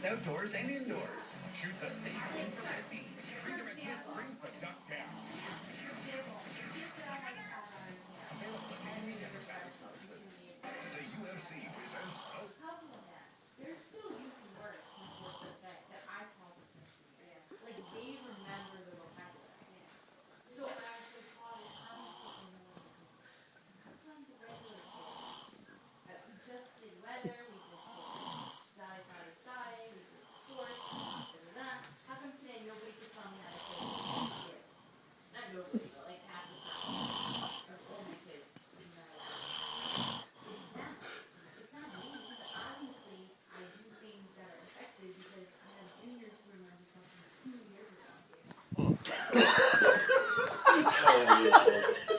Kids outdoors and indoors. Choose a safe and quiet means. Redirect Kids brings the duck down. Available at many retailers and sponsors. The UFC presents They're still using words that I call professional. Yeah. Like they remember the vocabulary. Yeah. So I actually call it sometimes the regular kids. We just did weather, we just did style, we did sports, How come today nobody could tell me how to say it? Not nobody, but like half the time. Or all my kids. It's not me, but obviously I do things that are effective because I have juniors who remember something 2 years ago.